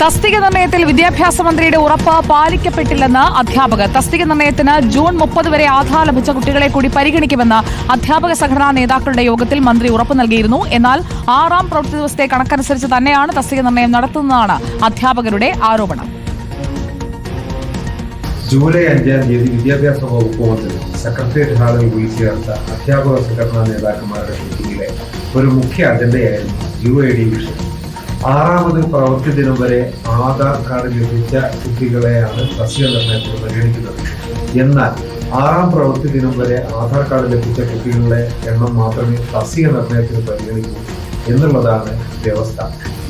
തസ്തിക നിർണയത്തിൽ വിദ്യാഭ്യാസ മന്ത്രിയുടെ ഉറപ്പ് പാലിക്കപ്പെട്ടില്ലെന്ന് അധ്യാപകർ. തസ്തിക നിർണയത്തിന് ജൂൺ 30 വരെ ആധാർ ലഭിച്ച കുട്ടികളെ കൂടി പരിഗണിക്കുമെന്ന് അധ്യാപക സംഘടനാ നേതാക്കളുടെ യോഗത്തിൽ മന്ത്രി ഉറപ്പ് നൽകിയിരുന്നു. എന്നാൽ 6-ാം പ്രവൃത്തി ദിവസത്തെ കണക്കനുസരിച്ച് തന്നെയാണ് തസ്തിക നിർണയം നടത്തുന്നതാണ് അധ്യാപകരുടെ ആരോപണം. ജൂലൈ 5-ാം തീയതി വിദ്യാഭ്യാസ വകുപ്പ് മന്ത്രി സെക്രട്ടേറിയറ്റ് ഹാളിൽ വിളിച്ചു ചേർത്ത അധ്യാപക സംഘടനാ നേതാക്കന്മാരുടെ മീറ്റിംഗിലെ ഒരു മുഖ്യ അജണ്ടയായിരുന്നു UID വിഷയം. 6-ാമത് പ്രവൃത്തി ദിനം വരെ ആധാർ കാർഡ് ലഭിച്ച കുട്ടികളെയാണ് തസ്തിക നിർണയത്തിന് പരിഗണിക്കുന്നത്. എന്നാൽ 6-ാം പ്രവൃത്തി ദിനം വരെ ആധാർ കാർഡ് ലഭിച്ച കുട്ടികളുടെ എണ്ണം മാത്രമേ തസ്തിക നിർണയത്തിന് പരിഗണിക്കൂ എന്നുള്ളതാണ് വ്യവസ്ഥ.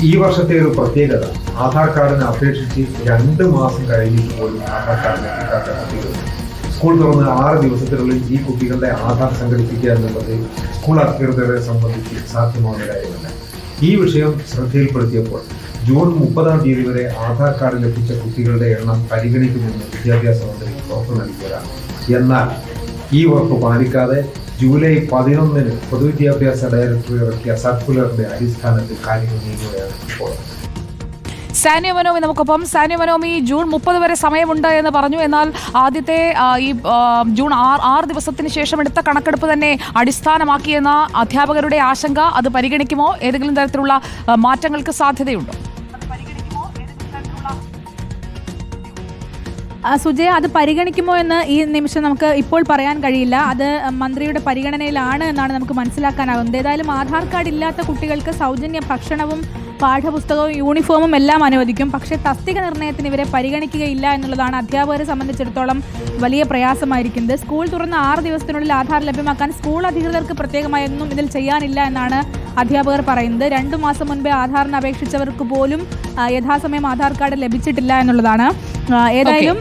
ഈ വർഷത്തെ ഒരു പ്രത്യേകത, ആധാർ കാർഡിന് അപേക്ഷിച്ച് 2 മാസം കഴിഞ്ഞിട്ട് പോലും ആധാർ കാർഡ് ലഭിക്കാത്ത കുട്ടികളുണ്ട്. സ്കൂൾ തുറന്ന് 6 ദിവസത്തിനുള്ളിൽ ഈ കുട്ടികളുടെ ആധാർ സംഘടിപ്പിക്കുക എന്നുള്ളത് സ്കൂൾ അധികൃതരെ സംബന്ധിച്ച് സാധ്യമാകുന്ന കാര്യമല്ല. ഈ വിഷയം ശ്രദ്ധയിൽപ്പെടുത്തിയപ്പോൾ ജൂൺ 30-ാം തീയതി വരെ ആധാർ കാർഡ് ലഭിച്ച കുട്ടികളുടെ എണ്ണം പരിഗണിക്കുമെന്ന് വിദ്യാഭ്യാസ മന്ത്രി ഉറപ്പ് നൽകിയതാണ്. എന്നാൽ ഈ ഉറപ്പ് പാലിക്കാതെ ജൂലൈ 11-ന് പൊതുവിദ്യാഭ്യാസ ഡയറക്ടർ ഇറക്കിയ സർക്കുലറിന്റെ അടിസ്ഥാനത്തിൽ കാര്യങ്ങൾ നീങ്ങുകയാണ് ഇപ്പോൾ. സാനിയ മനോമി നമുക്കൊപ്പം. സാനിയ മനോമി, ജൂൺ 30 വരെ സമയമുണ്ട് എന്ന് പറഞ്ഞു. എന്നാൽ ആദ്യത്തെ ഈ ജൂൺ 6 ദിവസത്തിന് ശേഷം എടുത്ത കണക്കെടുപ്പ് തന്നെ അടിസ്ഥാനമാക്കിയെന്ന അധ്യാപകരുടെ ആശങ്ക, അത് പരിഗണിക്കുമോ? ഏതെങ്കിലും തരത്തിലുള്ള മാറ്റങ്ങൾക്ക് സാധ്യതയുണ്ടോ? സുജയ, അത് പരിഗണിക്കുമോ എന്ന് ഈ നിമിഷം നമുക്ക് ഇപ്പോൾ പറയാൻ കഴിയില്ല. അത് മന്ത്രിയുടെ പരിഗണനയിലാണ് എന്നാണ് നമുക്ക് മനസ്സിലാക്കാനാകുന്നത്. ഏതായാലും ആധാർ കാർഡ് ഇല്ലാത്ത കുട്ടികൾക്ക് സൗജന്യ ഭക്ഷണവും പാഠപുസ്തകവും യൂണിഫോമും എല്ലാം അനുവദിക്കും. പക്ഷേ തസ്തിക നിർണയത്തിന് ഇവരെ പരിഗണിക്കുകയില്ല എന്നുള്ളതാണ് അധ്യാപകരെ സംബന്ധിച്ചിടത്തോളം വലിയ പ്രയാസമായിരിക്കുന്നത്. സ്കൂൾ തുറന്ന 6 ദിവസത്തിനുള്ളിൽ ആധാർ ലഭ്യമാക്കാൻ സ്കൂൾ അധികൃതർക്ക് പ്രത്യേകമായൊന്നും ഇതിൽ ചെയ്യാനില്ല എന്നാണ് അധ്യാപകർ പറയുന്നത്. 2 മാസം മുൻപേ ആധാറിന് അപേക്ഷിച്ചവർക്ക് പോലും യഥാസമയം ആധാർ കാർഡ് ലഭിച്ചിട്ടില്ല എന്നുള്ളതാണ്. ഏതായാലും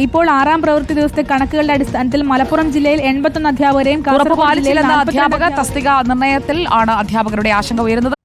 ഇപ്പോൾ 6-ാം പ്രവൃത്തി ദിവസത്തെ കണക്കുകളുടെ അടിസ്ഥാനത്തിൽ മലപ്പുറം ജില്ലയിൽ 81 അധ്യാപകരെയും അധ്യാപക തസ്തിക നിർണയത്തിൽ ആണ് അധ്യാപകരുടെ ആശങ്ക ഉയരുന്നത്.